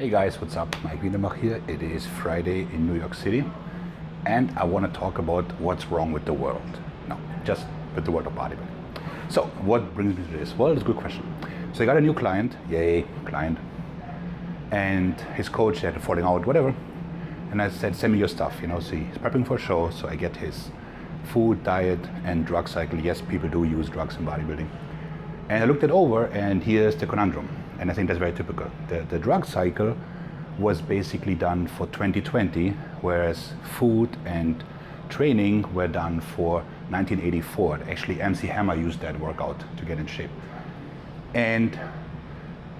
Hey guys, what's up? Maik Wiedenbach here. It is Friday in New York City, and I want to talk about what's wrong with the world. No, just with the world of bodybuilding. So, what brings me to this? Well, it's a good question. So I got a new client, yay, client, and his coach had falling out, whatever. And I said, send me your stuff, so he's prepping for a show, so I get his food, diet, and drug cycle. Yes, people do use drugs in bodybuilding. And I looked it over, and here's the conundrum. And I think that's very typical. The drug cycle was basically done for 2020, whereas food and training were done for 1984. Actually, MC Hammer used that workout to get in shape. And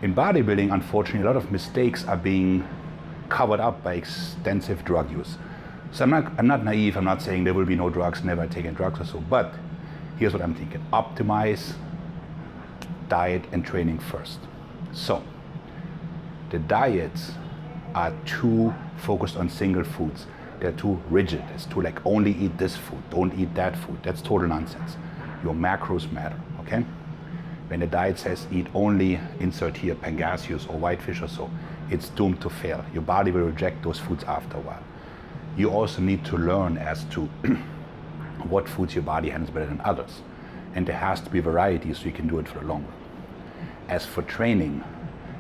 in bodybuilding, unfortunately, a lot of mistakes are being covered up by extensive drug use. So I'm not naive. I'm not saying there will be no drugs, never taken drugs or so. But here's what I'm thinking. Optimize diet and training first. So, the diets are too focused on single foods. They're too rigid. It's too like only eat this food, don't eat that food. That's total nonsense. Your macros matter, okay? When the diet says eat only, insert here, pangasius or whitefish or so, it's doomed to fail. Your body will reject those foods after a while. You also need to learn as to what foods your body handles better than others. And there has to be variety so you can do it for the long run. As for training,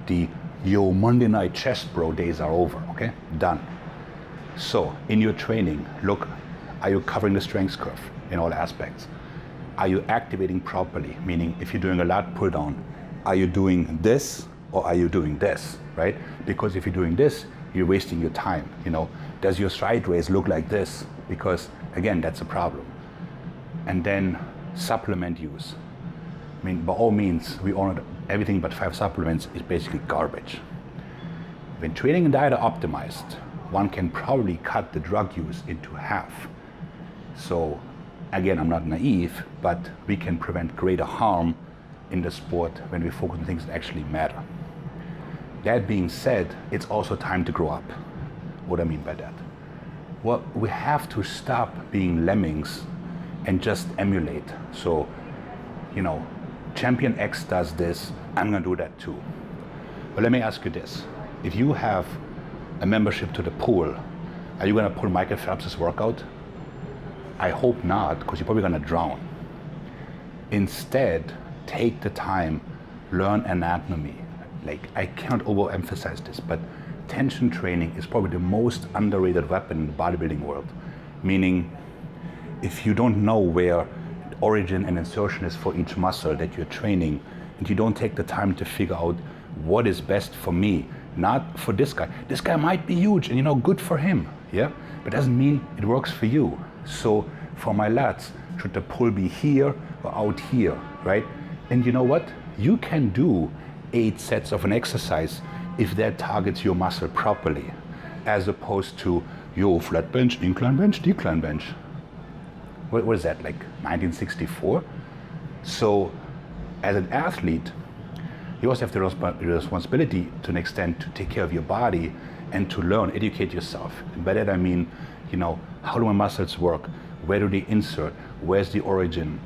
the Monday night chest bro days are over, okay? Done. So, in your training, look, are you covering the strength curve in all aspects? Are you activating properly? Meaning, if you're doing a lat pull down, are you doing this or are you doing this, right? Because if you're doing this, you're wasting your time, Does your stride raise look like this? Because, again, that's a problem. And then, supplement use. I mean, by all means, we all know everything but 5 supplements is basically garbage. When training and diet are optimized, one can probably cut the drug use into half. So, again, I'm not naive, but we can prevent greater harm in the sport when we focus on things that actually matter. That being said, it's also time to grow up. What do I mean by that? Well, we have to stop being lemmings and just emulate. So, Champion X does this, I'm gonna do that too. But let me ask you this. If you have a membership to the pool, are you gonna pull Michael Phelps' workout? I hope not, because you're probably gonna drown. Instead, take the time, learn anatomy. I can't overemphasize this, but tension training is probably the most underrated weapon in the bodybuilding world. Meaning, if you don't know where origin and insertion is for each muscle that you're training, and you don't take the time to figure out what is best for me, not for this guy. This guy might be huge and good for him, yeah? But doesn't mean it works for you. So for my lats, should the pull be here or out here, right? And you know what? You can do 8 sets of an exercise if that targets your muscle properly, as opposed to, flat bench, incline bench, decline bench. What is that, like 1964? So, as an athlete, you also have the responsibility to an extent to take care of your body and to learn, educate yourself. And by that I mean, how do my muscles work? Where do they insert? Where's the origin?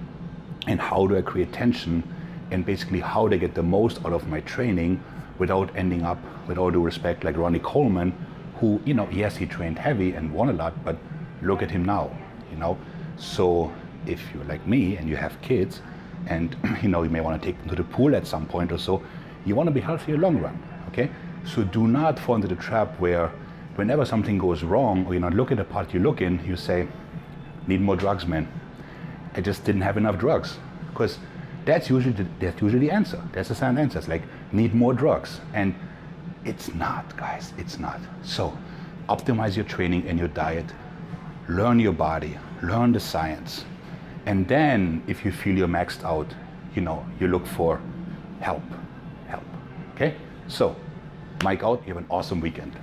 And how do I create tension? And basically how do I get the most out of my training without ending up, with all due respect, like Ronnie Coleman, who, yes, he trained heavy and won a lot, but look at him now, So if you're like me and you have kids and you may want to take them to the pool at some point or so, you want to be healthy in the long run, okay? So do not fall into the trap where whenever something goes wrong or you're not looking at the part you look in, you say, need more drugs, man. I just didn't have enough drugs. Because that's usually the answer. That's the silent answer. It's like, need more drugs. And it's not, guys, it's not. So optimize your training and your diet. Learn your body, learn the science. And then if you feel you're maxed out, you look for help, okay? So, Mike out, you have an awesome weekend.